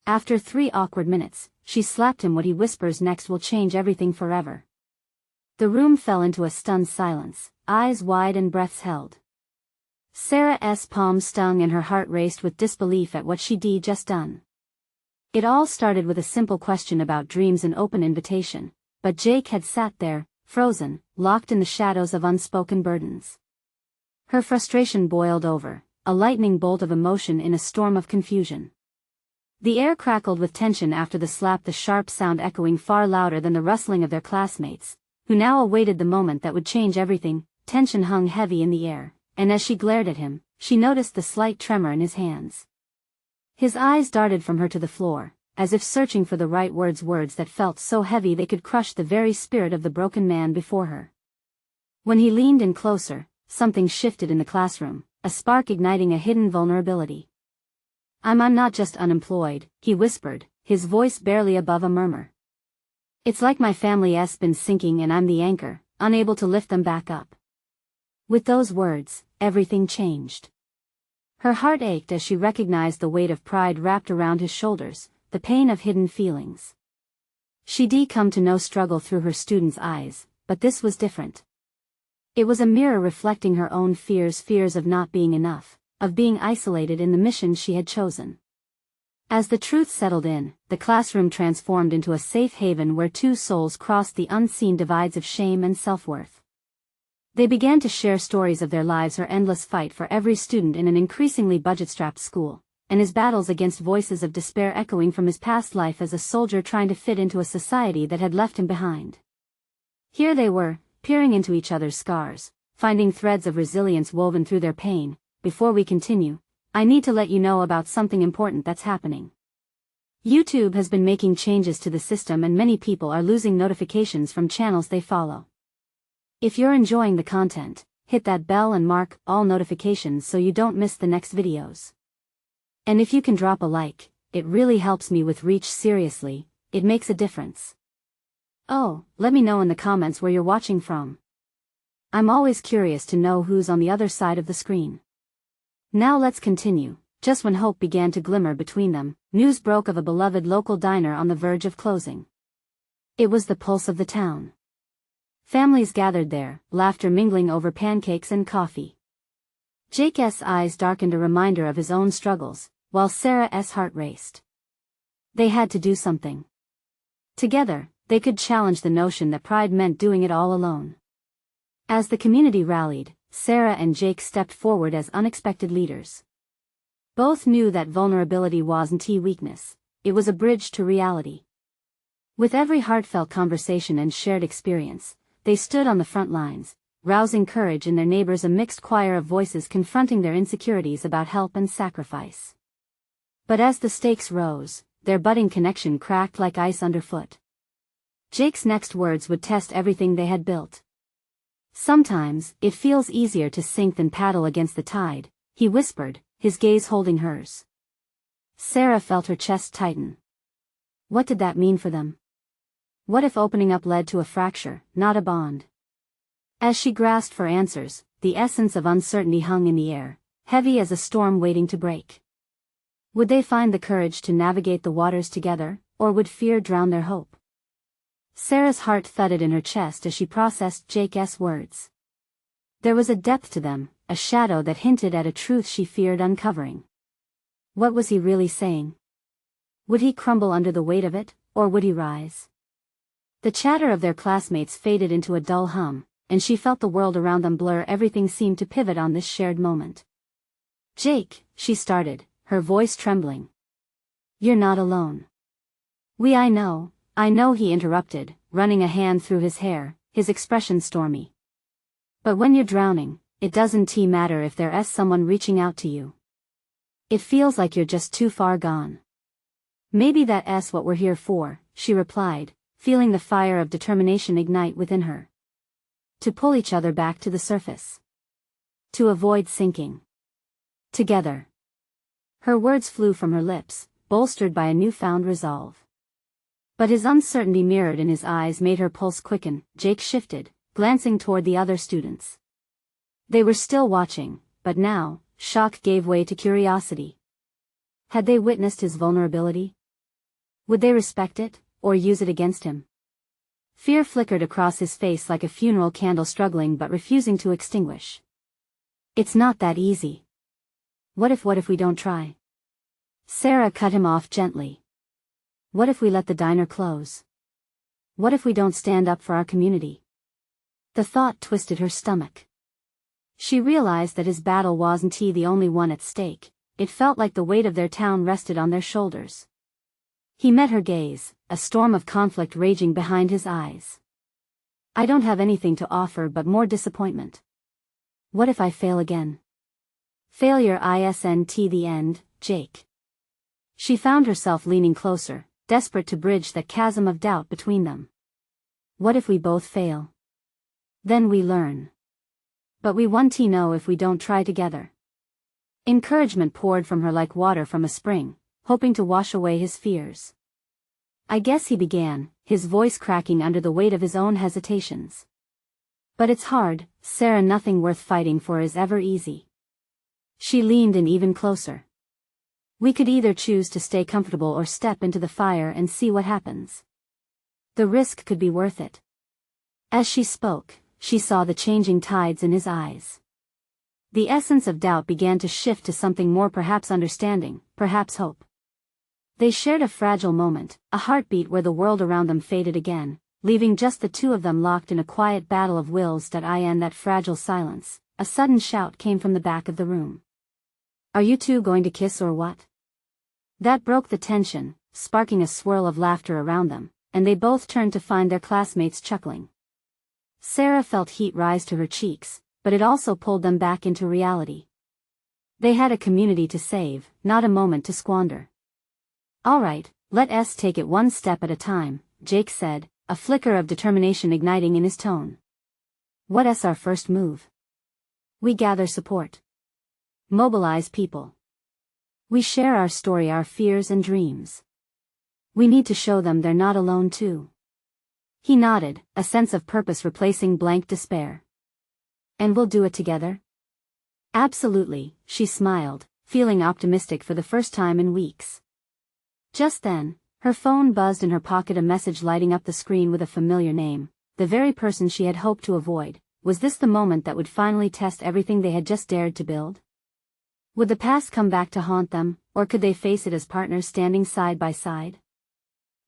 After 3 awkward minutes, she slapped him. What he whispers next will change everything forever. The room fell into a stunned silence, eyes wide and breaths held. Sarah's palms stung and her heart raced with disbelief at what she'd just done. It all started with a simple question about dreams and open invitation, but Jake had sat there, frozen, locked in the shadows of unspoken burdens. Her frustration boiled over, a lightning bolt of emotion in a storm of confusion. The air crackled with tension after the slap, the sharp sound echoing far louder than the rustling of their classmates, who now awaited the moment that would change everything. Tension hung heavy in the air, and as she glared at him, she noticed the slight tremor in his hands. His eyes darted from her to the floor, as if searching for the right words that felt so heavy they could crush the very spirit of the broken man before her. When he leaned in closer, something shifted in the classroom, a spark igniting a hidden vulnerability. I'm not just unemployed," he whispered, his voice barely above a murmur. "It's like my family's been sinking and I'm the anchor, unable to lift them back up." With those words, everything changed. Her heart ached as she recognized the weight of pride wrapped around his shoulders, the pain of hidden feelings. She'd come to know struggle through her students' eyes, but this was different. It was a mirror reflecting her own fears of not being enough, of being isolated in the mission she had chosen. As the truth settled in, the classroom transformed into a safe haven where 2 souls crossed the unseen divides of shame and self-worth. They began to share stories of their lives, her endless fight for every student in an increasingly budget-strapped school, and his battles against voices of despair echoing from his past life as a soldier trying to fit into a society that had left him behind. Here they were, peering into each other's scars, finding threads of resilience woven through their pain. Before we continue, I need to let you know about something important that's happening. YouTube has been making changes to the system and many people are losing notifications from channels they follow. If you're enjoying the content, hit that bell and mark all notifications so you don't miss the next videos. And if you can drop a like, it really helps me with reach. Seriously, it makes a difference. Oh, let me know in the comments where you're watching from. I'm always curious to know who's on the other side of the screen. Now let's continue. Just when hope began to glimmer between them, news broke of a beloved local diner on the verge of closing. It was the pulse of the town. Families gathered there, laughter mingling over pancakes and coffee. Jake's eyes darkened, a reminder of his own struggles, while Sarah's heart raced. They had to do something. Together, they could challenge the notion that pride meant doing it all alone. As the community rallied, Sarah and Jake stepped forward as unexpected leaders. Both knew that vulnerability wasn't weakness, it was a bridge to reality. With every heartfelt conversation and shared experience, they stood on the front lines, rousing courage in their neighbors, a mixed choir of voices confronting their insecurities about help and sacrifice. But as the stakes rose, their budding connection cracked like ice underfoot. Jake's next words would test everything they had built. "Sometimes, it feels easier to sink than paddle against the tide," he whispered, his gaze holding hers. Sarah felt her chest tighten. What did that mean for them? What if opening up led to a fracture, not a bond? As she grasped for answers, the essence of uncertainty hung in the air, heavy as a storm waiting to break. Would they find the courage to navigate the waters together, or would fear drown their hope? Sarah's heart thudded in her chest as she processed Jake's words. There was a depth to them, a shadow that hinted at a truth she feared uncovering. What was he really saying? Would he crumble under the weight of it, or would he rise? The chatter of their classmates faded into a dull hum, and she felt the world around them blur. Everything seemed to pivot on this shared moment. "Jake," she started, her voice trembling. "You're not alone." I know," he interrupted, running a hand through his hair, his expression stormy. "But when you're drowning, it doesn't matter if there's someone reaching out to you. It feels like you're just too far gone." "Maybe that's what we're here for," she replied, feeling the fire of determination ignite within her. To pull each other back to the surface. To avoid sinking. Together. Her words flew from her lips, bolstered by a newfound resolve. But his uncertainty mirrored in his eyes made her pulse quicken. Jake shifted, glancing toward the other students. They were still watching, but now, shock gave way to curiosity. Had they witnessed his vulnerability? Would they respect it, or use it against him? Fear flickered across his face like a funeral candle struggling but refusing to extinguish. It's not that easy. What if we don't try? Sarah cut him off gently. What if we let the diner close? What if we don't stand up for our community? The thought twisted her stomach. She realized that his battle wasn't the only one at stake. It felt like the weight of their town rested on their shoulders. He met her gaze, a storm of conflict raging behind his eyes. I don't have anything to offer but more disappointment. What if I fail again? Failure isn't the end, Jake. She found herself leaning closer, desperate to bridge that chasm of doubt between them. What if we both fail? Then we learn. But we won't know if we don't try together. Encouragement poured from her like water from a spring, hoping to wash away his fears. I guess he began, his voice cracking under the weight of his own hesitations. But it's hard, Sarah. Nothing worth fighting for is ever easy. She leaned in even closer. We could either choose to stay comfortable or step into the fire and see what happens. The risk could be worth it. As she spoke, she saw the changing tides in his eyes. The essence of doubt began to shift to something more, perhaps understanding, perhaps hope. They shared a fragile moment, a heartbeat where the world around them faded again, leaving just the two of them locked in a quiet battle of wills. In that fragile silence, a sudden shout came from the back of the room. Are you two going to kiss or what? That broke the tension, sparking a swirl of laughter around them, and they both turned to find their classmates chuckling. Sarah felt heat rise to her cheeks, but it also pulled them back into reality. They had a community to save, not a moment to squander. All right, let's take it one step at a time, Jake said, a flicker of determination igniting in his tone. What's our first move? We gather support. Mobilize people. We share our story, our fears and dreams. We need to show them they're not alone too. He nodded, a sense of purpose replacing blank despair. And we'll do it together? Absolutely, she smiled, feeling optimistic for the first time in weeks. Just then, her phone buzzed in her pocket, a message lighting up the screen with a familiar name, the very person she had hoped to avoid. Was this the moment that would finally test everything they had just dared to build? Would the past come back to haunt them, or could they face it as partners standing side by side?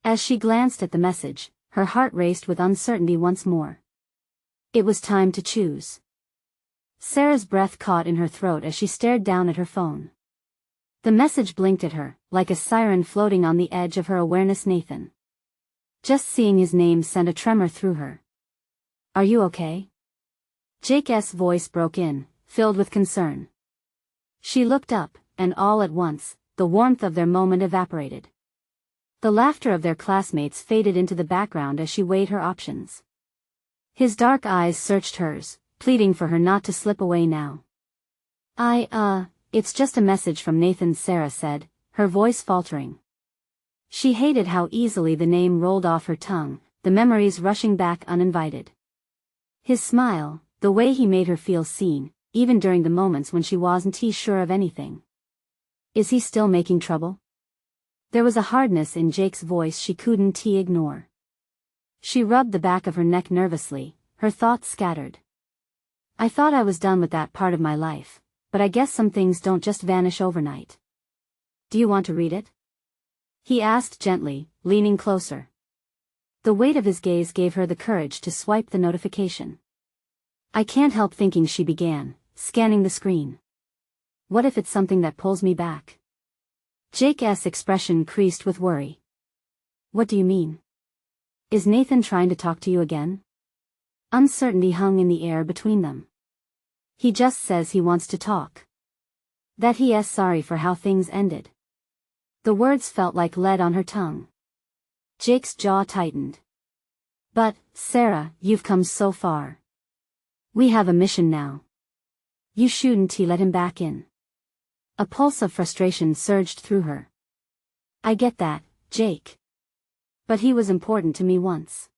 As she glanced at the message, her heart raced with uncertainty once more. It was time to choose. Sarah's breath caught in her throat as she stared down at her phone. The message blinked at her, like a siren floating on the edge of her awareness. Nathan. Just seeing his name sent a tremor through her. Are you okay? Jake's voice broke in, filled with concern. She looked up, and all at once, the warmth of their moment evaporated. The laughter of their classmates faded into the background as she weighed her options. His dark eyes searched hers, pleading for her not to slip away now. It's just a message from Nathan, Sarah said, her voice faltering. She hated how easily the name rolled off her tongue, the memories rushing back uninvited. His smile, the way he made her feel seen, even during the moments when she wasn't sure of anything. Is he still making trouble? There was a hardness in Jake's voice she couldn't ignore. She rubbed the back of her neck nervously, her thoughts scattered. I thought I was done with that part of my life, but I guess some things don't just vanish overnight. Do you want to read it? He asked gently, leaning closer. The weight of his gaze gave her the courage to swipe the notification. I can't help thinking, she began, scanning the screen. What if it's something that pulls me back? Jake's expression creased with worry. What do you mean? Is Nathan trying to talk to you again? Uncertainty hung in the air between them. He just says he wants to talk. That he's sorry for how things ended. The words felt like lead on her tongue. Jake's jaw tightened. But, Sarah, you've come so far. We have a mission now. You shouldn't let him back in. A pulse of frustration surged through her. I get that, Jake. But he was important to me once.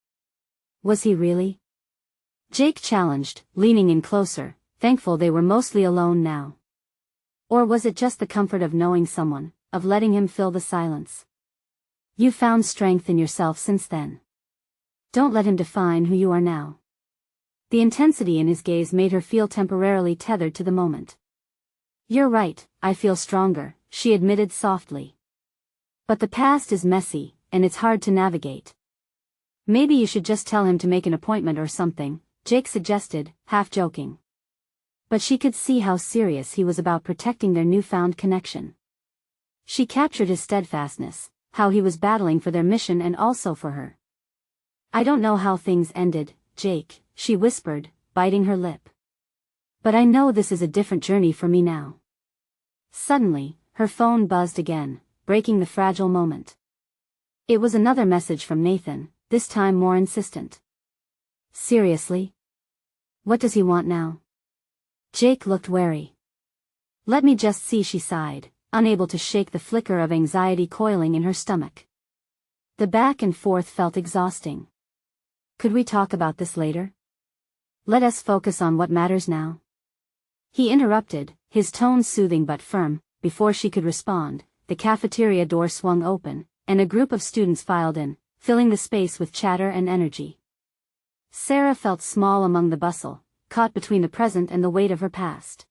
Was he really? Jake challenged, leaning in closer, thankful they were mostly alone now. Or was it just the comfort of knowing someone, of letting him fill the silence? You found strength in yourself since then. Don't let him define who you are now. The intensity in his gaze made her feel temporarily tethered to the moment. You're right, I feel stronger, she admitted softly. But the past is messy, and it's hard to navigate. Maybe you should just tell him to make an appointment or something, Jake suggested, half joking. But she could see how serious he was about protecting their newfound connection. She captured his steadfastness, how he was battling for their mission and also for her. I don't know how things ended, Jake, she whispered, biting her lip. But I know this is a different journey for me now. Suddenly, her phone buzzed again, breaking the fragile moment. It was another message from Nathan, this time more insistent. Seriously? What does he want now? Jake looked wary. Let me just see, she sighed, unable to shake the flicker of anxiety coiling in her stomach. The back and forth felt exhausting. Could we talk about this later? Let us focus on what matters now. He interrupted, his tone soothing but firm. Before she could respond, the cafeteria door swung open, and a group of students filed in, filling the space with chatter and energy. Sarah felt small among the bustle, caught between the present and the weight of her past.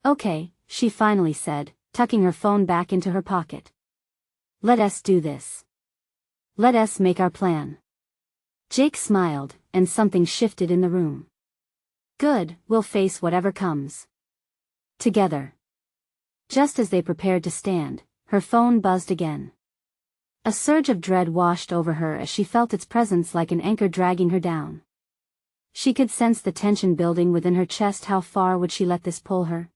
Okay, she finally said, tucking her phone back into her pocket. Let us do this. Let us make our plan. Jake smiled, and something shifted in the room. Good, we'll face whatever comes. Together. Just as they prepared to stand, her phone buzzed again. A surge of dread washed over her as she felt its presence like an anchor dragging her down. She could sense the tension building within her chest. How far would she let this pull her?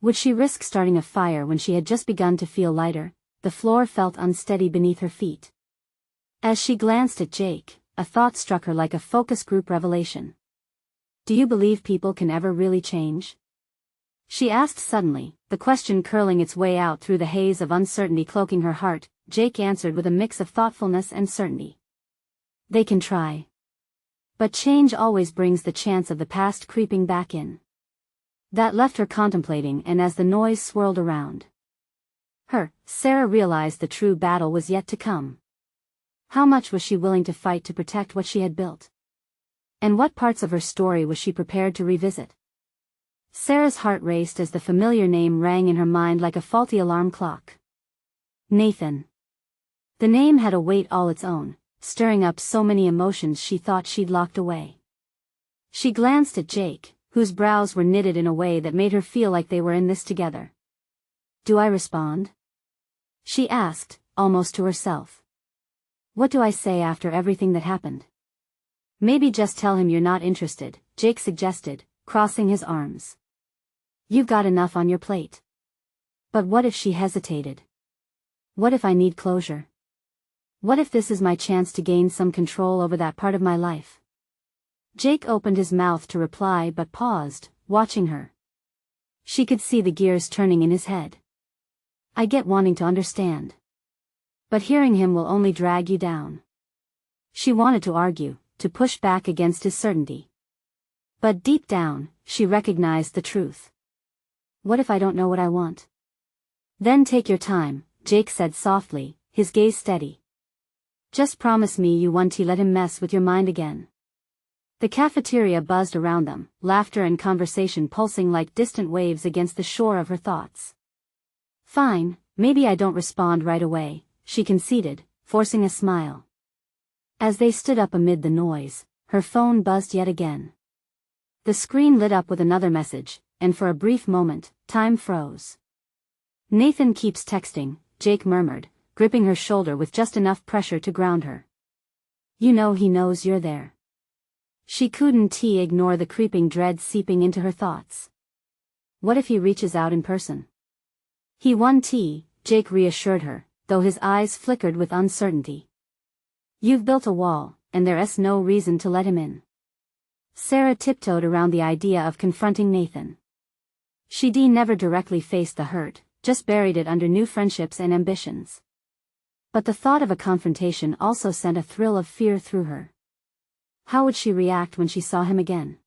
Would she risk starting a fire when she had just begun to feel lighter? The floor felt unsteady beneath her feet. As she glanced at Jake, a thought struck her like a focus group revelation. Do you believe people can ever really change? She asked suddenly, the question curling its way out through the haze of uncertainty cloaking her heart. Jake answered with a mix of thoughtfulness and certainty. They can try. But change always brings the chance of the past creeping back in. That left her contemplating, and as the noise swirled around her, Sarah realized the true battle was yet to come. How much was she willing to fight to protect what she had built? And what parts of her story was she prepared to revisit? Sarah's heart raced as the familiar name rang in her mind like a faulty alarm clock. Nathan. The name had a weight all its own, stirring up so many emotions she thought she'd locked away. She glanced at Jake, whose brows were knitted in a way that made her feel like they were in this together. Do I respond? She asked, almost to herself. What do I say after everything that happened? Maybe just tell him you're not interested, Jake suggested, crossing his arms. You've got enough on your plate. But what if she hesitated? What if I need closure? What if this is my chance to gain some control over that part of my life? Jake opened his mouth to reply but paused, watching her. She could see the gears turning in his head. I get wanting to understand. But hearing him will only drag you down. She wanted to argue, to push back against his certainty. But deep down, she recognized the truth. What if I don't know what I want? Then take your time, Jake said softly, his gaze steady. Just promise me you won't let him mess with your mind again. The cafeteria buzzed around them, laughter and conversation pulsing like distant waves against the shore of her thoughts. Fine, maybe I don't respond right away, she conceded, forcing a smile. As they stood up amid the noise, her phone buzzed yet again. The screen lit up with another message, and for a brief moment, time froze. Nathan keeps texting, Jake murmured, gripping her shoulder with just enough pressure to ground her. You know he knows you're there. She couldn't ignore the creeping dread seeping into her thoughts. What if he reaches out in person? He won't, Jake reassured her, though his eyes flickered with uncertainty. You've built a wall, and there's no reason to let him in. Sarah tiptoed around the idea of confronting Nathan. She'd never directly faced the hurt, just buried it under new friendships and ambitions. But the thought of a confrontation also sent a thrill of fear through her. How would she react when she saw him again?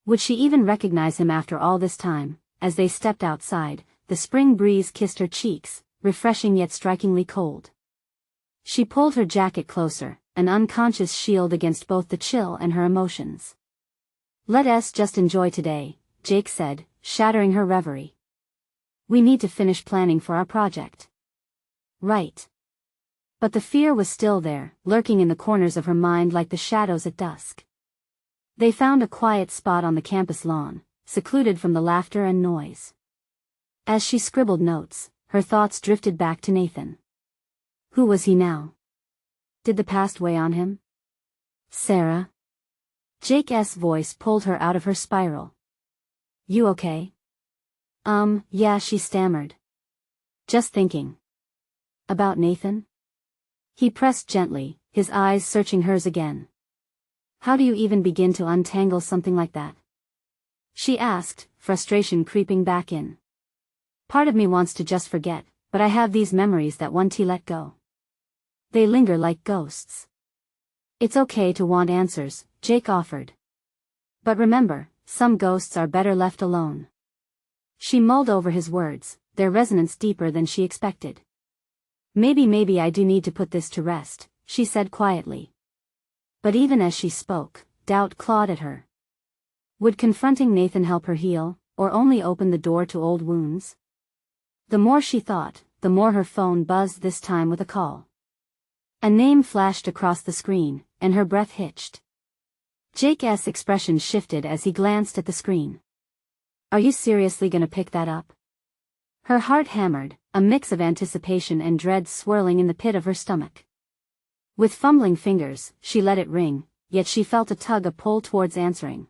Would she even recognize him after all this time? As they stepped outside, the spring breeze kissed her cheeks, refreshing yet strikingly cold. She pulled her jacket closer, an unconscious shield against both the chill and her emotions. "Let us just enjoy today," Jake said, shattering her reverie. "We need to finish planning for our project." Right. But the fear was still there, lurking in the corners of her mind like the shadows at dusk. They found a quiet spot on the campus lawn, secluded from the laughter and noise. As she scribbled notes, her thoughts drifted back to Nathan. Who was he now? Did the past weigh on him? Sarah? Jake's voice pulled her out of her spiral. "You okay?" Yeah, she stammered. "Just thinking." "About Nathan?" He pressed gently, his eyes searching hers again. "How do you even begin to untangle something like that?" she asked, frustration creeping back in. "Part of me wants to just forget, but I have these memories that want to let go. They linger like ghosts." "It's okay to want answers," Jake offered. "But remember, some ghosts are better left alone." She mulled over his words, their resonance deeper than she expected. Maybe I do need to put this to rest," she said quietly. But even as she spoke, doubt clawed at her. Would confronting Nathan help her heal, or only open the door to old wounds? The more she thought, the more her phone buzzed, this time with a call. A name flashed across the screen, and her breath hitched. Jake's expression shifted as he glanced at the screen. "Are you seriously gonna pick that up?" Her heart hammered, a mix of anticipation and dread swirling in the pit of her stomach. With fumbling fingers, she let it ring, yet she felt a pull towards answering.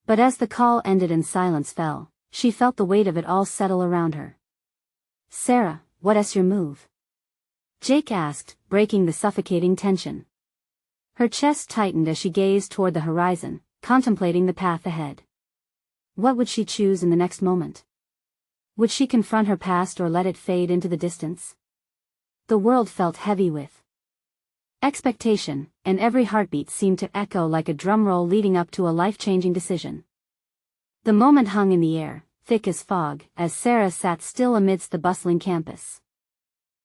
But as the call ended and silence fell, she felt the weight of it all settle around her. "Sarah, what's your move?" Jake asked, breaking the suffocating tension. Her chest tightened as she gazed toward the horizon, contemplating the path ahead. What would she choose in the next moment? Would she confront her past or let it fade into the distance? The world felt heavy with expectation, and every heartbeat seemed to echo like a drumroll leading up to a life-changing decision. The moment hung in the air, thick as fog, as Sarah sat still amidst the bustling campus.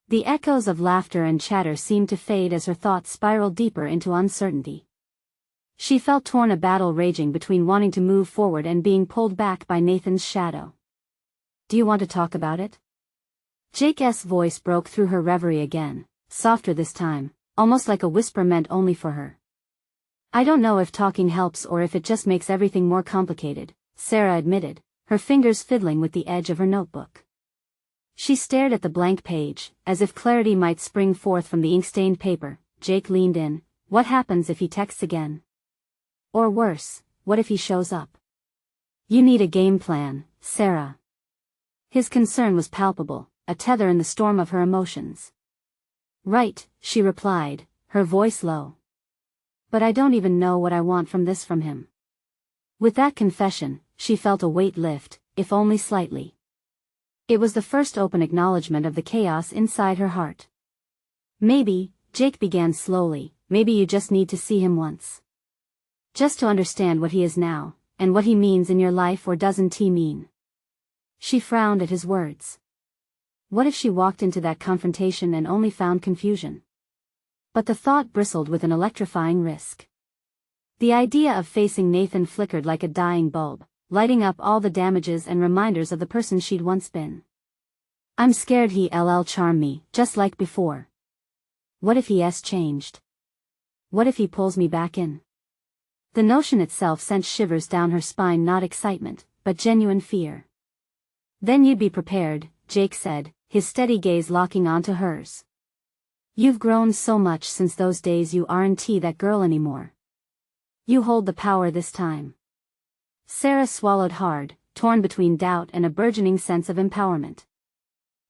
The echoes of laughter and chatter seemed to fade as her thoughts spiraled deeper into uncertainty. She felt torn, a battle raging between wanting to move forward and being pulled back by Nathan's shadow. "Do you want to talk about it?" Jake's voice broke through her reverie again, softer this time, almost like a whisper meant only for her. "I don't know if talking helps or if it just makes everything more complicated," Sarah admitted, her fingers fiddling with the edge of her notebook. She stared at the blank page, as if clarity might spring forth from the ink-stained paper. Jake leaned in. "What happens if he texts again? Or worse, what if he shows up?" "You need a game plan, Sarah." His concern was palpable, a tether in the storm of her emotions. "Right," she replied, her voice low. "But I don't even know what I want from him." With that confession, she felt a weight lift, if only slightly. It was the first open acknowledgement of the chaos inside her heart. "Maybe," Jake began slowly, "maybe you just need to see him once. Just to understand what he is now, and what he means in your life, or doesn't he mean?" She frowned at his words. What if she walked into that confrontation and only found confusion? But the thought bristled with an electrifying risk. The idea of facing Nathan flickered like a dying bulb, lighting up all the damages and reminders of the person she'd once been. "I'm scared he'll charm me, just like before. What if he's changed? What if he pulls me back in?" The notion itself sent shivers down her spine, not excitement, but genuine fear. "Then you'd be prepared," Jake said, his steady gaze locking onto hers. "You've grown so much since those days. You aren't that girl anymore. You hold the power this time." Sarah swallowed hard, torn between doubt and a burgeoning sense of empowerment.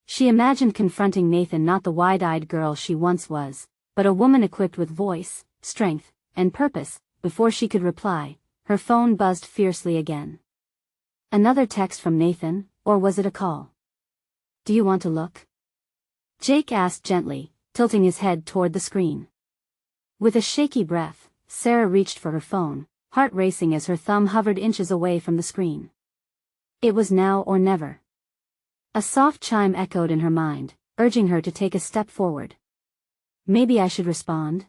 She imagined confronting Nathan, not the wide-eyed girl she once was, but a woman equipped with voice, strength, and purpose. Before she could reply, her phone buzzed fiercely again. Another text from Nathan, or was it a call? "Do you want to look?" Jake asked gently, tilting his head toward the screen. With a shaky breath, Sarah reached for her phone, heart racing as her thumb hovered inches away from the screen. It was now or never. A soft chime echoed in her mind, urging her to take a step forward. Maybe I should respond?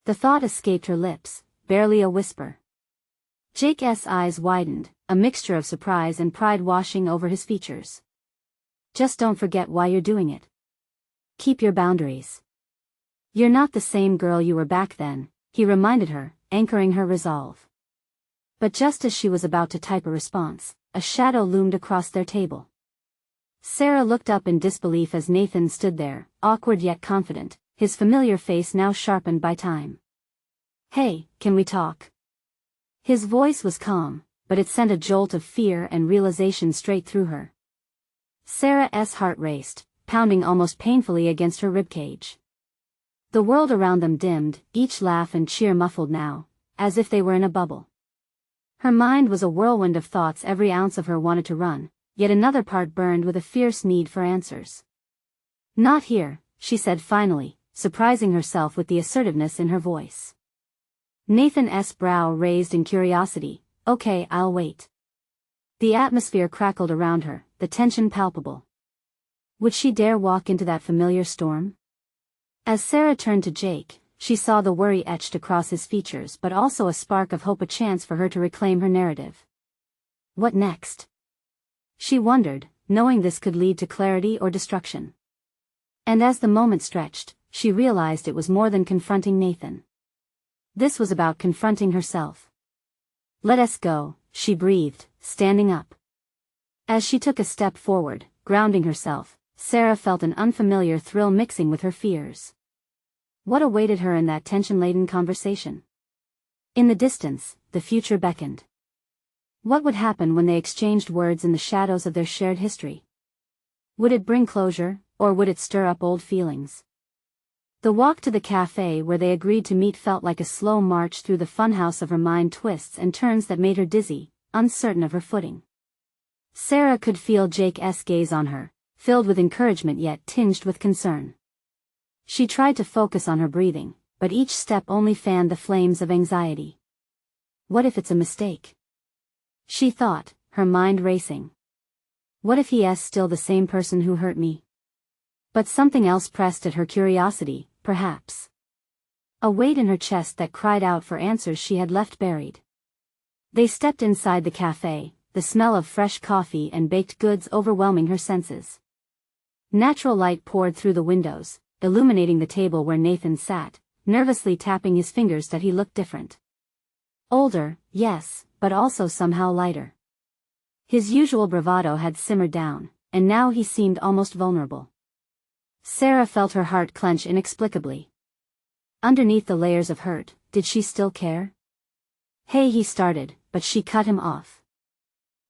The thought escaped her lips, barely a whisper. Jake's eyes widened, a mixture of surprise and pride washing over his features. Just don't forget why you're doing it. Keep your boundaries. You're not the same girl you were back then, he reminded her, anchoring her resolve. But just as she was about to type a response, a shadow loomed across their table. Sarah looked up in disbelief as Nathan stood there, awkward yet confident, his familiar face now sharpened by time. Hey, can we talk? His voice was calm, but it sent a jolt of fear and realization straight through her. Sarah's heart raced, pounding almost painfully against her ribcage. The world around them dimmed, each laugh and cheer muffled now, as if they were in a bubble. Her mind was a whirlwind of thoughts, every ounce of her wanted to run, yet another part burned with a fierce need for answers. Not here, she said finally, surprising herself with the assertiveness in her voice. Nathan's brow raised in curiosity. Okay, I'll wait. The atmosphere crackled around her, the tension palpable. Would she dare walk into that familiar storm? As Sarah turned to Jake, she saw the worry etched across his features, but also a spark of hope, a chance for her to reclaim her narrative. What next? She wondered, knowing this could lead to clarity or destruction. And as the moment stretched, she realized it was more than confronting Nathan. This was about confronting herself. Let us go, she breathed, standing up. As she took a step forward, grounding herself, Sarah felt an unfamiliar thrill mixing with her fears. What awaited her in that tension-laden conversation? In the distance, the future beckoned. What would happen when they exchanged words in the shadows of their shared history? Would it bring closure, or would it stir up old feelings? The walk to the cafe where they agreed to meet felt like a slow march through the funhouse of her mind, twists and turns that made her dizzy, uncertain of her footing. Sarah could feel Jake's gaze on her, filled with encouragement yet tinged with concern. She tried to focus on her breathing, but each step only fanned the flames of anxiety. What if it's a mistake? She thought, her mind racing. What if he's still the same person who hurt me? But something else pressed at her curiosity, perhaps. A weight in her chest that cried out for answers she had left buried. They stepped inside the cafe, the smell of fresh coffee and baked goods overwhelming her senses. Natural light poured through the windows, illuminating the table where Nathan sat, nervously tapping his fingers that he looked different. Older, yes, but also somehow lighter. His usual bravado had simmered down, and now he seemed almost vulnerable. Sarah felt her heart clench inexplicably. Underneath the layers of hurt, did she still care? Hey, he started, but she cut him off.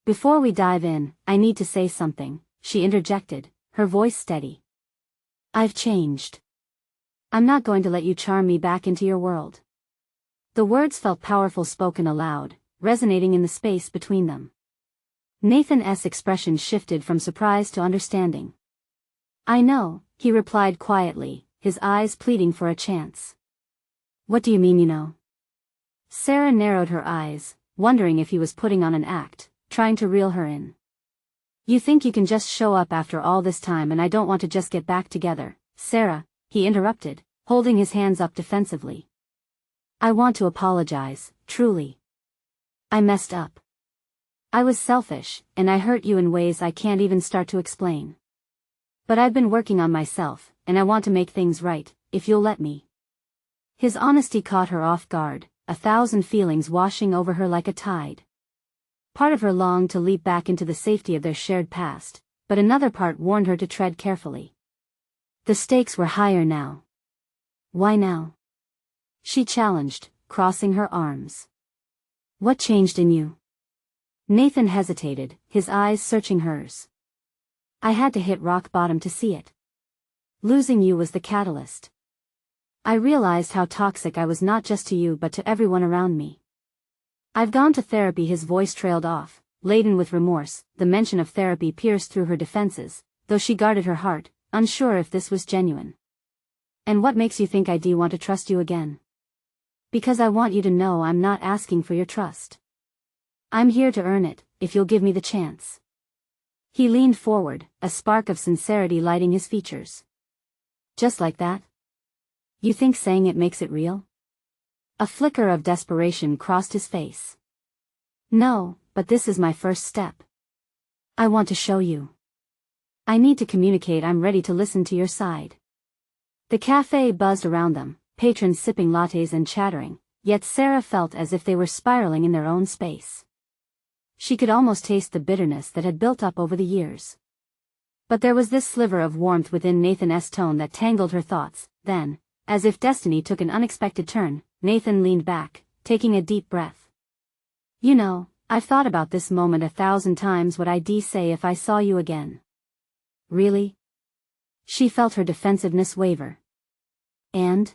Before we dive in, I need to say something, she interjected, her voice steady. I've changed. I'm not going to let you charm me back into your world. The words felt powerful, spoken aloud, resonating in the space between them. Nathan's expression shifted from surprise to understanding. I know, he replied quietly, his eyes pleading for a chance. What do you mean you know? Sarah narrowed her eyes, wondering if he was putting on an act, trying to reel her in. You think you can just show up after all this time and I don't want to just get back together, Sarah, he interrupted, holding his hands up defensively. I want to apologize, truly. I messed up. I was selfish, and I hurt you in ways I can't even start to explain. But I've been working on myself, and I want to make things right, if you'll let me. His honesty caught her off guard, 1,000 feelings washing over her like a tide. Part of her longed to leap back into the safety of their shared past, but another part warned her to tread carefully. The stakes were higher now. Why now? She challenged, crossing her arms. What changed in you? Nathan hesitated, his eyes searching hers. I had to hit rock bottom to see it. Losing you was the catalyst. I realized how toxic I was, not just to you but to everyone around me. I've gone to therapy. His voice trailed off, laden with remorse. The mention of therapy pierced through her defenses, though she guarded her heart, unsure if this was genuine. And what makes you think I do want to trust you again? Because I want you to know I'm not asking for your trust. I'm here to earn it, if you'll give me the chance. He leaned forward, a spark of sincerity lighting his features. Just like that? You think saying it makes it real? A flicker of desperation crossed his face. No, but this is my first step. I want to show you. I need to communicate. I'm ready to listen to your side. The cafe buzzed around them, patrons sipping lattes and chattering, yet Sarah felt as if they were spiraling in their own space. She could almost taste the bitterness that had built up over the years. But there was this sliver of warmth within Nathan's tone that tangled her thoughts. Then, as if destiny took an unexpected turn, Nathan leaned back, taking a deep breath. You know, I've thought about this moment 1,000 times. What I'd say if I saw you again. Really? She felt her defensiveness waver. And?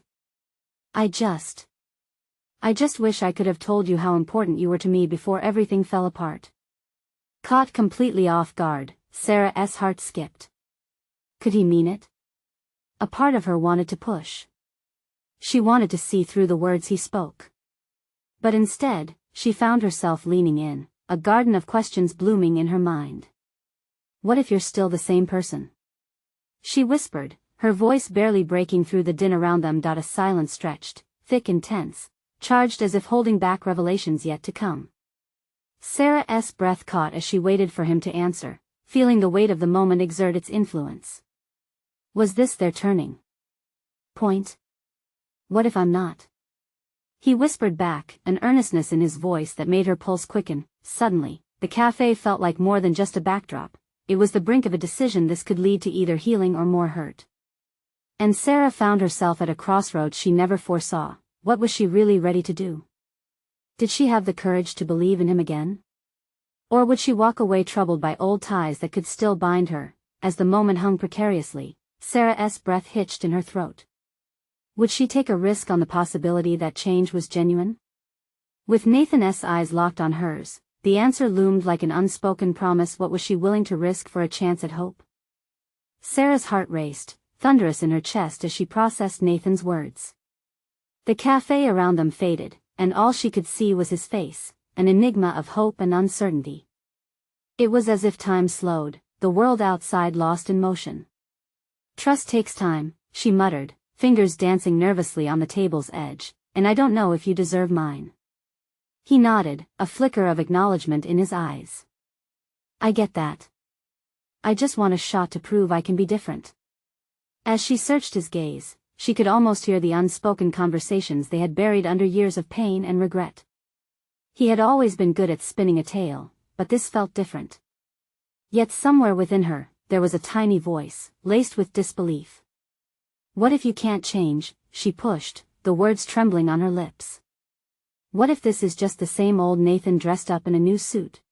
I just wish I could have told you how important you were to me before everything fell apart. Caught completely off guard, Sarah's heart skipped. Could he mean it? A part of her wanted to push. She wanted to see through the words he spoke. But instead, she found herself leaning in, a garden of questions blooming in her mind. What if you're still the same person? She whispered, her voice barely breaking through the din around them. A silence stretched, thick and tense, charged as if holding back revelations yet to come. Sarah's breath caught as she waited for him to answer, feeling the weight of the moment exert its influence. Was this their turning point? What if I'm not? He whispered back, an earnestness in his voice that made her pulse quicken. Suddenly, the cafe felt like more than just a backdrop. It was the brink of a decision. This could lead to either healing or more hurt. And Sarah found herself at a crossroads she never foresaw. What was she really ready to do? Did she have the courage to believe in him again? Or would she walk away troubled by old ties that could still bind her? As the moment hung precariously, Sarah's breath hitched in her throat. Would she take a risk on the possibility that change was genuine? With Nathan's eyes locked on hers, the answer loomed like an unspoken promise. What was she willing to risk for a chance at hope? Sarah's heart raced, thunderous in her chest as she processed Nathan's words. The cafe around them faded, and all she could see was his face, an enigma of hope and uncertainty. It was as if time slowed, the world outside lost in motion. Trust takes time, she muttered, fingers dancing nervously on the table's edge, and I don't know if you deserve mine. He nodded, a flicker of acknowledgement in his eyes. I get that. I just want a shot to prove I can be different. As she searched his gaze, she could almost hear the unspoken conversations they had buried under years of pain and regret. He had always been good at spinning a tale, but this felt different. Yet somewhere within her, there was a tiny voice, laced with disbelief. What if you can't change? She pushed, the words trembling on her lips. What if this is just the same old Nathan dressed up in a new suit?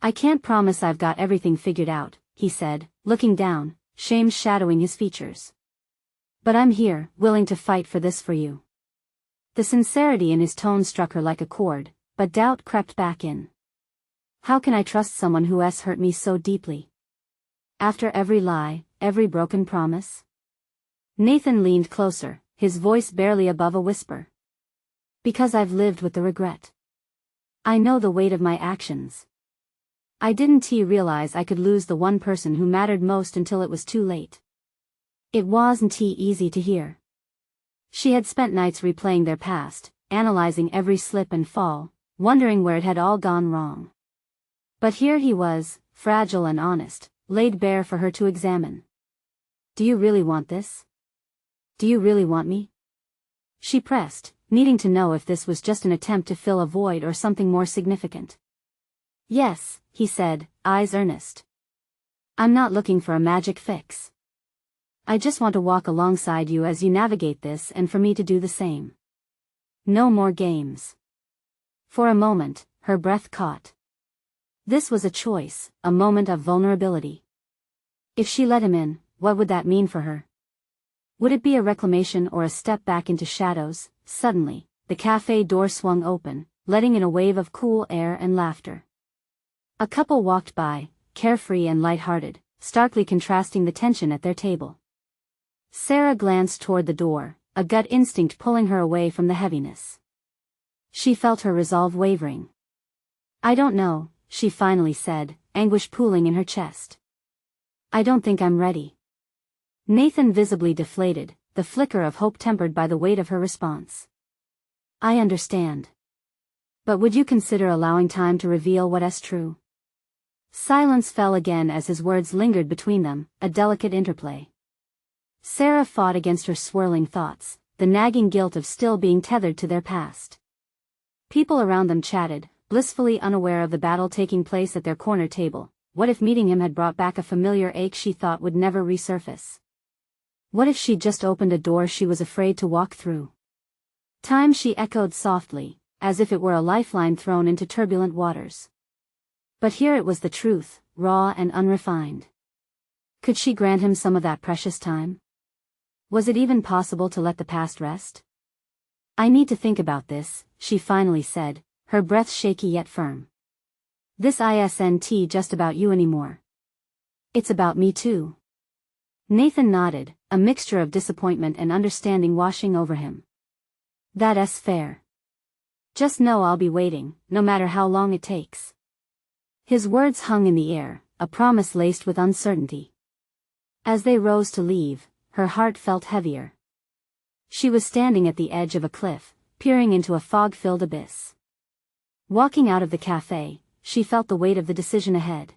I can't promise I've got everything figured out, he said, looking down, shame shadowing his features. But I'm here, willing to fight for this for you. The sincerity in his tone struck her like a chord, but doubt crept back in. How can I trust someone who has hurt me so deeply? After every lie, every broken promise? Nathan leaned closer, his voice barely above a whisper. Because I've lived with the regret. I know the weight of my actions. I didn't realize I could lose the one person who mattered most until it was too late. It wasn't easy to hear. She had spent nights replaying their past, analyzing every slip and fall, wondering where it had all gone wrong. But here he was, fragile and honest, laid bare for her to examine. Do you really want this? Do you really want me? She pressed, needing to know if this was just an attempt to fill a void or something more significant. Yes, he said, eyes earnest. I'm not looking for a magic fix. I just want to walk alongside you as you navigate this and for me to do the same. No more games. For a moment, her breath caught. This was a choice, a moment of vulnerability. If she let him in, what would that mean for her? Would it be a reclamation or a step back into shadows? Suddenly, the cafe door swung open, letting in a wave of cool air and laughter. A couple walked by, carefree and light-hearted, starkly contrasting the tension at their table. Sarah glanced toward the door, a gut instinct pulling her away from the heaviness. She felt her resolve wavering. I don't know, she finally said, anguish pooling in her chest. I don't think I'm ready. Nathan visibly deflated, the flicker of hope tempered by the weight of her response. I understand. But would you consider allowing time to reveal what is true? Silence fell again as his words lingered between them, a delicate interplay. Sarah fought against her swirling thoughts, the nagging guilt of still being tethered to their past. People around them chatted, blissfully unaware of the battle taking place at their corner table. What if meeting him had brought back a familiar ache she thought would never resurface? What if she'd just opened a door she was afraid to walk through? Time, she echoed softly, as if it were a lifeline thrown into turbulent waters. But here it was, the truth, raw and unrefined. Could she grant him some of that precious time? Was it even possible to let the past rest? I need to think about this, she finally said, her breath shaky yet firm. This isn't just about you anymore. It's about me too. Nathan nodded, a mixture of disappointment and understanding washing over him. That's fair. Just know I'll be waiting, no matter how long it takes. His words hung in the air, a promise laced with uncertainty. As they rose to leave, her heart felt heavier. She was standing at the edge of a cliff, peering into a fog-filled abyss. Walking out of the cafe, she felt the weight of the decision ahead.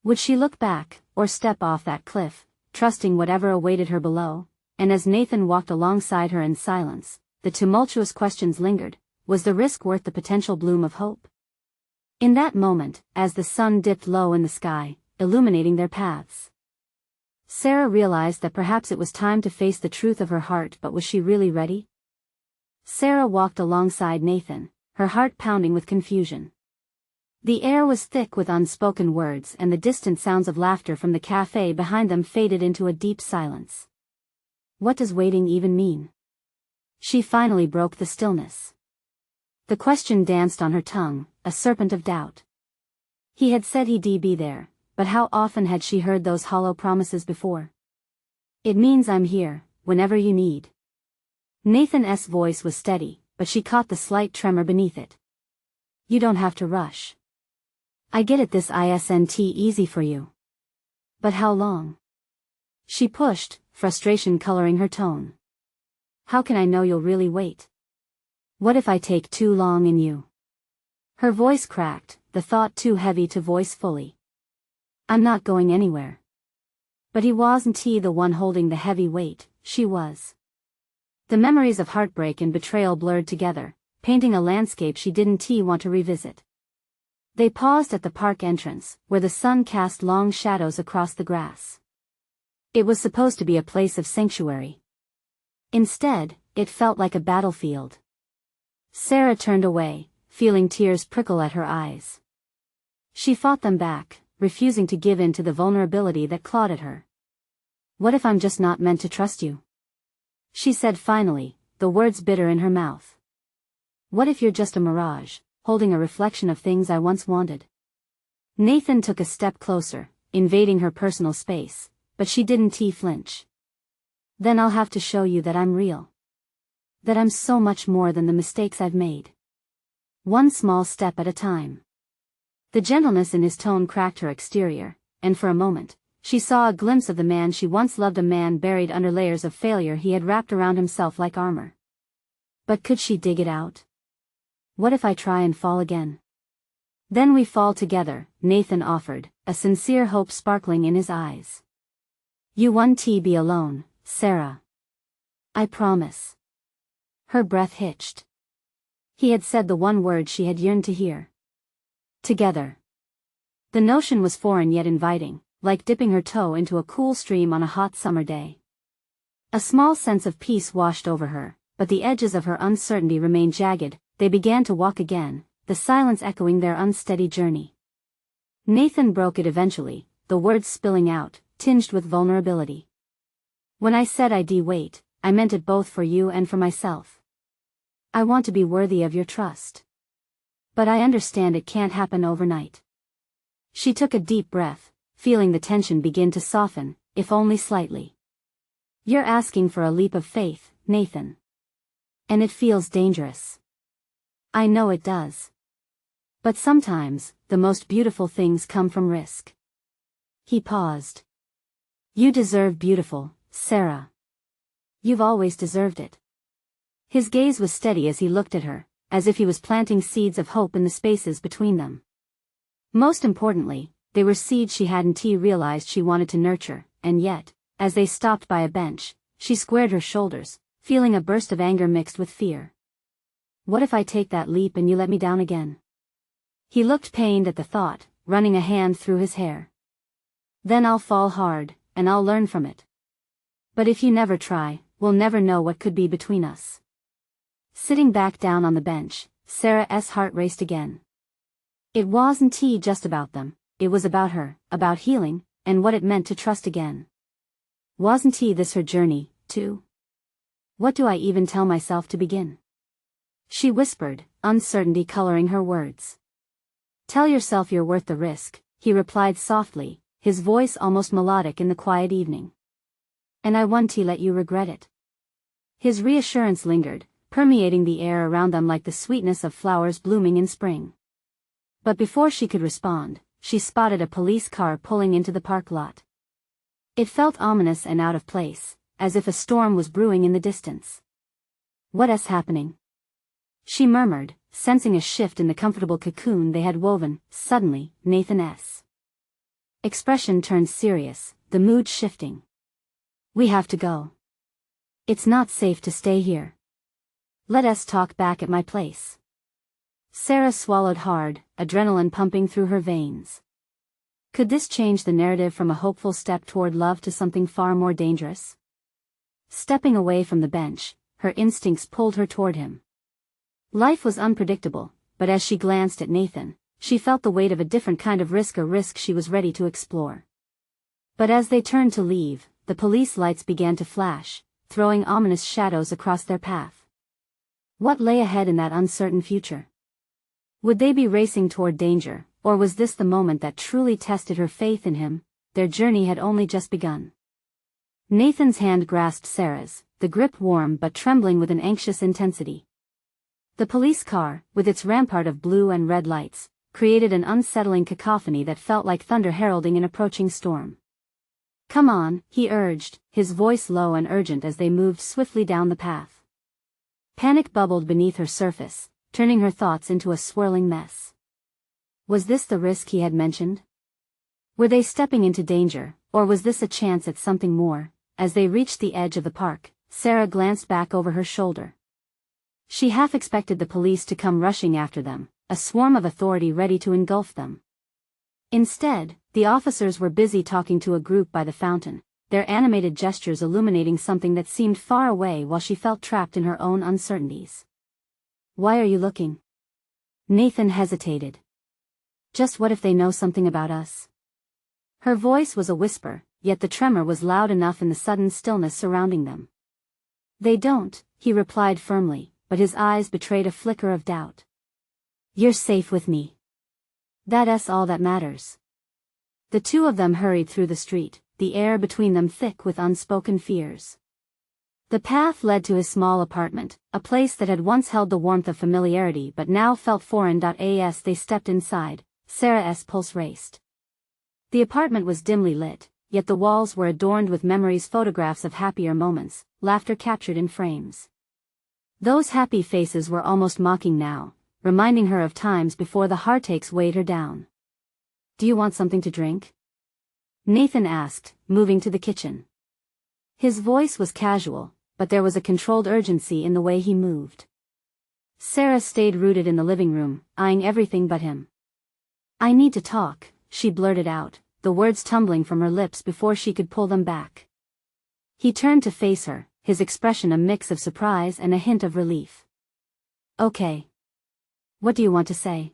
Would she look back, or step off that cliff, trusting whatever awaited her below? And as Nathan walked alongside her in silence, the tumultuous questions lingered. Was the risk worth the potential bloom of hope? In that moment, as the sun dipped low in the sky, illuminating their paths, Sarah realized that perhaps it was time to face the truth of her heart. But was she really ready? Sarah walked alongside Nathan, her heart pounding with confusion. The air was thick with unspoken words, and the distant sounds of laughter from the cafe behind them faded into a deep silence. What does waiting even mean? She finally broke the stillness. The question danced on her tongue, a serpent of doubt. He had said he'd be there, but how often had she heard those hollow promises before? It means I'm here, whenever you need. Nathan's voice was steady, but she caught the slight tremor beneath it. You don't have to rush. I get it, this isn't easy for you. But how long? She pushed, frustration coloring her tone. How can I know you'll really wait? What if I take too long in you? Her voice cracked, the thought too heavy to voice fully. I'm not going anywhere. But he wasn't the one holding the heavy weight, she was. The memories of heartbreak and betrayal blurred together, painting a landscape she didn't want to revisit. They paused at the park entrance, where the sun cast long shadows across the grass. It was supposed to be a place of sanctuary. Instead, it felt like a battlefield. Sarah turned away, feeling tears prickle at her eyes. She fought them back, refusing to give in to the vulnerability that clawed at her. What if I'm just not meant to trust you? She said finally, the words bitter in her mouth. What if you're just a mirage, holding a reflection of things I once wanted? Nathan took a step closer, invading her personal space, but she didn't flinch. Then I'll have to show you that I'm real. That I'm so much more than the mistakes I've made. One small step at a time. The gentleness in his tone cracked her exterior, and for a moment, she saw a glimpse of the man she once loved, a man buried under layers of failure he had wrapped around himself like armor. But could she dig it out? What if I try and fall again? Then we fall together, Nathan offered, a sincere hope sparkling in his eyes. You won't be alone, Sarah. I promise. Her breath hitched. He had said the one word she had yearned to hear. Together. The notion was foreign yet inviting, like dipping her toe into a cool stream on a hot summer day. A small sense of peace washed over her, but the edges of her uncertainty remained jagged. They began to walk again, the silence echoing their unsteady journey. Nathan broke it eventually, the words spilling out, tinged with vulnerability. When I said I'd wait, I meant it both for you and for myself. I want to be worthy of your trust. But I understand it can't happen overnight. She took a deep breath, feeling the tension begin to soften, if only slightly. You're asking for a leap of faith, Nathan. And it feels dangerous. I know it does. But sometimes, the most beautiful things come from risk. He paused. You deserve beautiful, Sarah. You've always deserved it. His gaze was steady as he looked at her, as if he was planting seeds of hope in the spaces between them. Most importantly, they were seeds she hadn't realized she wanted to nurture, and yet, as they stopped by a bench, she squared her shoulders, feeling a burst of anger mixed with fear. What if I take that leap and you let me down again? He looked pained at the thought, running a hand through his hair. Then I'll fall hard, and I'll learn from it. But if you never try, we'll never know what could be between us. Sitting back down on the bench, Sarah's heart raced again. It wasn't just about them, it was about her, about healing, and what it meant to trust again. Wasn't this her journey, too? What do I even tell myself to begin? She whispered, uncertainty coloring her words. Tell yourself you're worth the risk, he replied softly, his voice almost melodic in the quiet evening. And I won't let you regret it. His reassurance lingered, permeating the air around them like the sweetness of flowers blooming in spring. But before she could respond, she spotted a police car pulling into the park lot. It felt ominous and out of place, as if a storm was brewing in the distance. What's happening? She murmured, sensing a shift in the comfortable cocoon they had woven. Suddenly, Nathan's expression turned serious, the mood shifting. We have to go. It's not safe to stay here. Let us talk back at my place. Sarah swallowed hard, adrenaline pumping through her veins. Could this change the narrative from a hopeful step toward love to something far more dangerous? Stepping away from the bench, her instincts pulled her toward him. Life was unpredictable, but as she glanced at Nathan, she felt the weight of a different kind of risk, a risk she was ready to explore. But as they turned to leave, the police lights began to flash, throwing ominous shadows across their path. What lay ahead in that uncertain future? Would they be racing toward danger, or was this the moment that truly tested her faith in him? Their journey had only just begun. Nathan's hand grasped Sarah's, the grip warm but trembling with an anxious intensity. The police car, with its rampart of blue and red lights, created an unsettling cacophony that felt like thunder heralding an approaching storm. Come on, he urged, his voice low and urgent as they moved swiftly down the path. Panic bubbled beneath her surface, turning her thoughts into a swirling mess. Was this the risk he had mentioned? Were they stepping into danger, or was this a chance at something more? As they reached the edge of the park, Sarah glanced back over her shoulder. She half expected the police to come rushing after them, a swarm of authority ready to engulf them. Instead, the officers were busy talking to a group by the fountain, their animated gestures illuminating something that seemed far away while she felt trapped in her own uncertainties. Why are you looking? Nathan hesitated. Just what if they know something about us? Her voice was a whisper, yet the tremor was loud enough in the sudden stillness surrounding them. They don't, he replied firmly, but his eyes betrayed a flicker of doubt. You're safe with me. That's all that matters. The two of them hurried through the street, the air between them thick with unspoken fears. The path led to his small apartment, a place that had once held the warmth of familiarity but now felt foreign. As they stepped inside, Sarah's pulse raced. The apartment was dimly lit, yet the walls were adorned with memories, photographs of happier moments, laughter captured in frames. Those happy faces were almost mocking now, reminding her of times before the heartaches weighed her down. Do you want something to drink? Nathan asked, moving to the kitchen. His voice was casual, but there was a controlled urgency in the way he moved. Sarah stayed rooted in the living room, eyeing everything but him. I need to talk, she blurted out, the words tumbling from her lips before she could pull them back. He turned to face her, his expression a mix of surprise and a hint of relief. Okay. What do you want to say?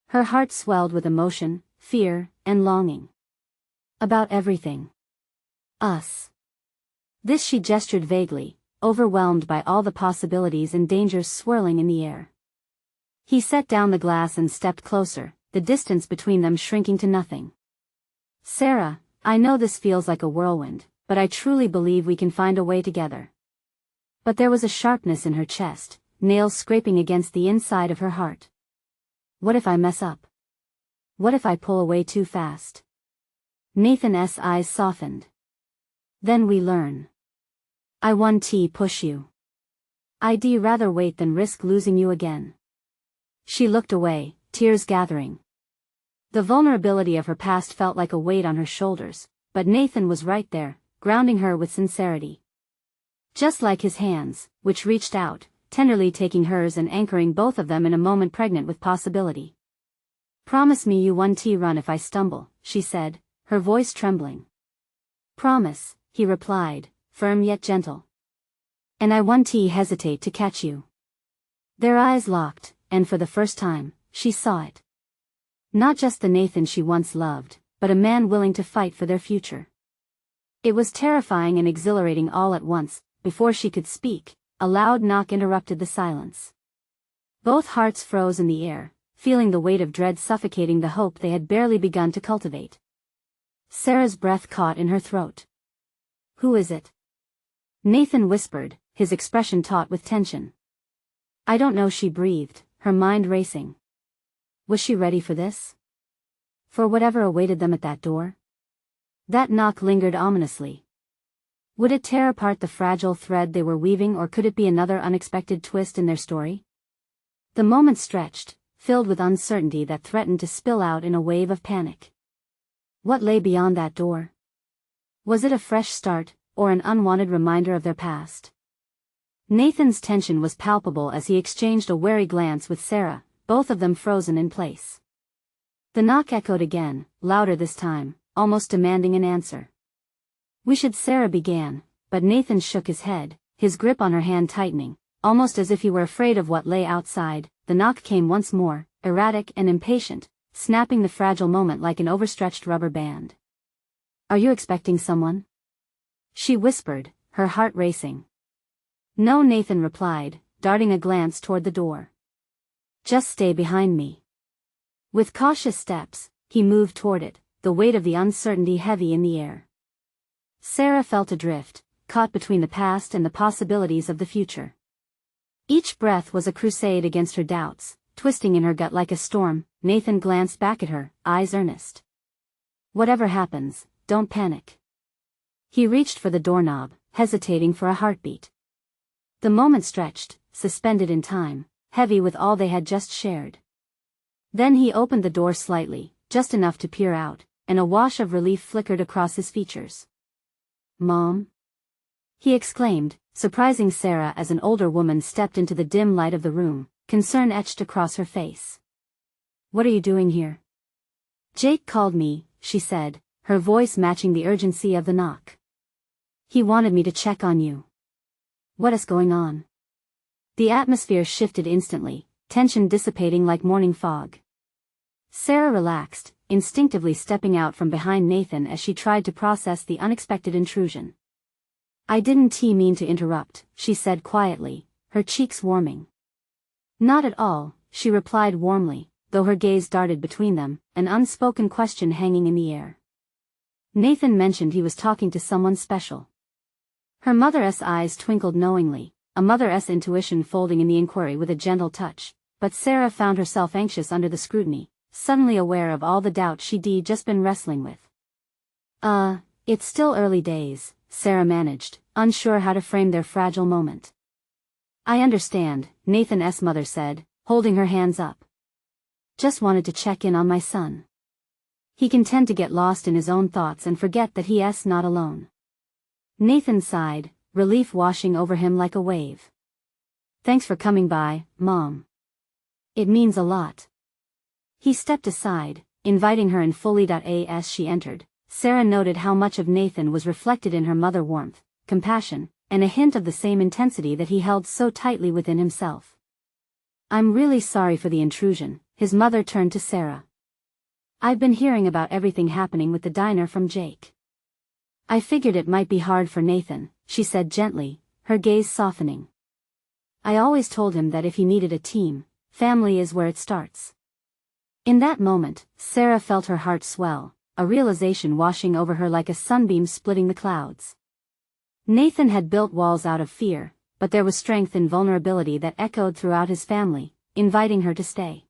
Her heart swelled with emotion, fear, and longing. About everything. Us. This she gestured vaguely, overwhelmed by all the possibilities and dangers swirling in the air. He set down the glass and stepped closer, the distance between them shrinking to nothing. Sarah, I know this feels like a whirlwind, but I truly believe we can find a way together. But there was a sharpness in her chest, nails scraping against the inside of her heart. What if I mess up? What if I pull away too fast? Nathan's eyes softened. Then we learn. I want to push you. I'd rather wait than risk losing you again. She looked away, tears gathering. The vulnerability of her past felt like a weight on her shoulders, but Nathan was right there, grounding her with sincerity. Just like his hands, which reached out, tenderly taking hers and anchoring both of them in a moment pregnant with possibility. Promise me you won't run if I stumble, she said, her voice trembling. Promise, he replied, firm yet gentle. And I won't hesitate to catch you. Their eyes locked, and for the first time, she saw it. Not just the Nathan she once loved, but a man willing to fight for their future. It was terrifying and exhilarating all at once. Before she could speak, a loud knock interrupted the silence. Both hearts froze in the air, feeling the weight of dread suffocating the hope they had barely begun to cultivate. Sarah's breath caught in her throat. Who is it? Nathan whispered, his expression taut with tension. I don't know, she breathed, her mind racing. Was she ready for this? For whatever awaited them at that door? That knock lingered ominously. Would it tear apart the fragile thread they were weaving, or could it be another unexpected twist in their story? The moment stretched, filled with uncertainty that threatened to spill out in a wave of panic. What lay beyond that door? Was it a fresh start, or an unwanted reminder of their past? Nathan's tension was palpable as he exchanged a wary glance with Sarah, both of them frozen in place. The knock echoed again, louder this time, almost demanding an answer. We should, Sarah began, but Nathan shook his head, his grip on her hand tightening, almost as if he were afraid of what lay outside. The knock came once more, erratic and impatient, snapping the fragile moment like an overstretched rubber band. Are you expecting someone? She whispered, her heart racing. No, Nathan replied, darting a glance toward the door. Just stay behind me. With cautious steps, he moved toward it, the weight of the uncertainty heavy in the air. Sarah felt adrift, caught between the past and the possibilities of the future. Each breath was a crusade against her doubts, twisting in her gut like a storm. Nathan glanced back at her, eyes earnest. Whatever happens, don't panic. He reached for the doorknob, hesitating for a heartbeat. The moment stretched, suspended in time, heavy with all they had just shared. Then he opened the door slightly, just enough to peer out, and a wash of relief flickered across his features. Mom? He exclaimed, surprising Sarah as an older woman stepped into the dim light of the room, concern etched across her face. What are you doing here? Jake called me, she said, her voice matching the urgency of the knock. He wanted me to check on you. What is going on? The atmosphere shifted instantly, tension dissipating like morning fog. Sarah relaxed, instinctively stepping out from behind Nathan as she tried to process the unexpected intrusion. I didn't mean to interrupt, she said quietly, her cheeks warming. Not at all, she replied warmly, though her gaze darted between them, an unspoken question hanging in the air. Nathan mentioned he was talking to someone special. Her mother's eyes twinkled knowingly, a mother's intuition folding in the inquiry with a gentle touch, but Sarah found herself anxious under the scrutiny, suddenly aware of all the doubt she'd just been wrestling with. It's still early days, Sarah managed, unsure how to frame their fragile moment. I understand, Nathan's mother said, holding her hands up. Just wanted to check in on my son. He can tend to get lost in his own thoughts and forget that he's not alone. Nathan sighed, relief washing over him like a wave. Thanks for coming by, Mom. It means a lot. He stepped aside, inviting her in fully. As she entered, Sarah noted how much of Nathan was reflected in her mother: warmth, compassion, and a hint of the same intensity that he held so tightly within himself. I'm really sorry for the intrusion, his mother turned to Sarah. I've been hearing about everything happening with the diner from Jake. I figured it might be hard for Nathan, she said gently, her gaze softening. I always told him that if he needed a team, family is where it starts. In that moment, Sarah felt her heart swell, a realization washing over her like a sunbeam splitting the clouds. Nathan had built walls out of fear, but there was strength in vulnerability that echoed throughout his family, inviting her to stay.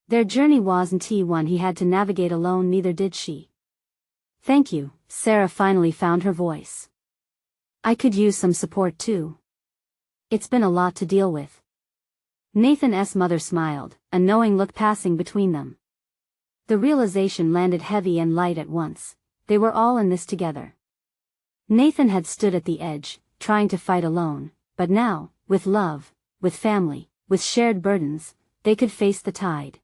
Their journey wasn't one he had to navigate alone, neither did she. Thank you, Sarah finally found her voice. I could use some support too. It's been a lot to deal with. Nathan's mother smiled, a knowing look passing between them. The realization landed heavy and light at once. They were all in this together. Nathan had stood at the edge, trying to fight alone, but now, with love, with family, with shared burdens, they could face the tide.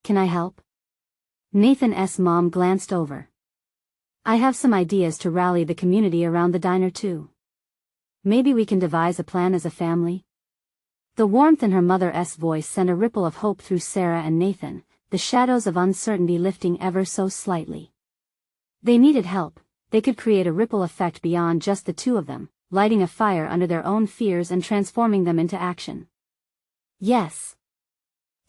Can I help? Nathan's mom glanced over. I have some ideas to rally the community around the diner too. Maybe we can devise a plan as a family? The warmth in her mother's voice sent a ripple of hope through Sarah and Nathan, the shadows of uncertainty lifting ever so slightly. They needed help. They could create a ripple effect beyond just the two of them, lighting a fire under their own fears and transforming them into action. Yes!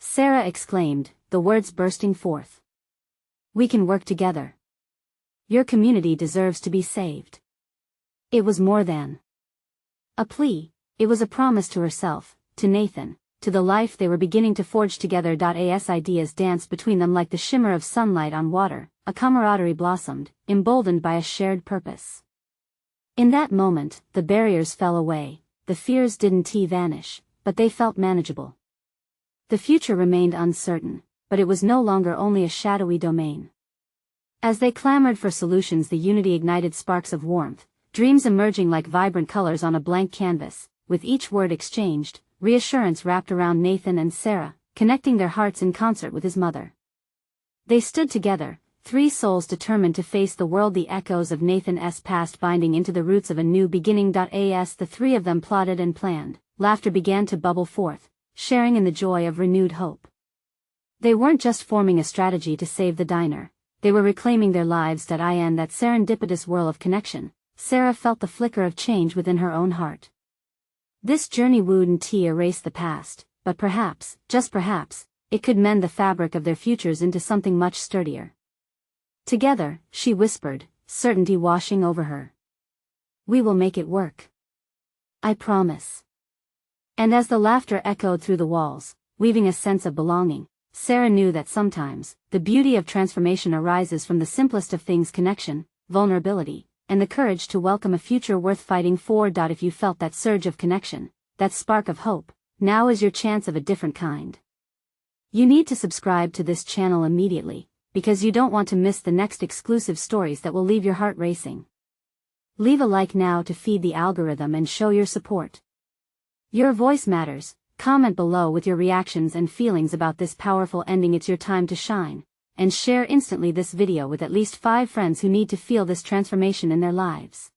Sarah exclaimed, the words bursting forth. We can work together. Your community deserves to be saved. It was more than a plea, it was a promise to herself, to Nathan, to the life they were beginning to forge together. As ideas danced between them like the shimmer of sunlight on water, a camaraderie blossomed, emboldened by a shared purpose. In that moment, the barriers fell away, the fears didn't vanish, but they felt manageable. The future remained uncertain, but it was no longer only a shadowy domain. As they clamored for solutions, the unity ignited sparks of warmth, dreams emerging like vibrant colors on a blank canvas. With each word exchanged, reassurance wrapped around Nathan and Sarah, connecting their hearts in concert with his mother. They stood together, three souls determined to face the world, the echoes of Nathan's past binding into the roots of a new beginning. As the three of them plotted and planned, laughter began to bubble forth, sharing in the joy of renewed hope. They weren't just forming a strategy to save the diner, they were reclaiming their lives. In that serendipitous whirl of connection, Sarah felt the flicker of change within her own heart. This journey wouldn't erase the past, but perhaps, just perhaps, it could mend the fabric of their futures into something much sturdier. Together, she whispered, certainty washing over her. We will make it work. I promise. And as the laughter echoed through the walls, weaving a sense of belonging, Sarah knew that sometimes, the beauty of transformation arises from the simplest of things: connection, vulnerability, and the courage to welcome a future worth fighting for. If you felt that surge of connection, that spark of hope, now is your chance of a different kind. You need to subscribe to this channel immediately, because you don't want to miss the next exclusive stories that will leave your heart racing. Leave a like now to feed the algorithm and show your support. Your voice matters. Comment below with your reactions and feelings about this powerful ending. It's your time to shine. And share instantly this video with at least 5 friends who need to feel this transformation in their lives.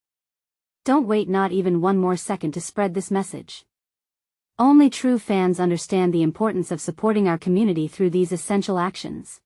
Don't wait not even one more second to spread this message. Only true fans understand the importance of supporting our community through these essential actions.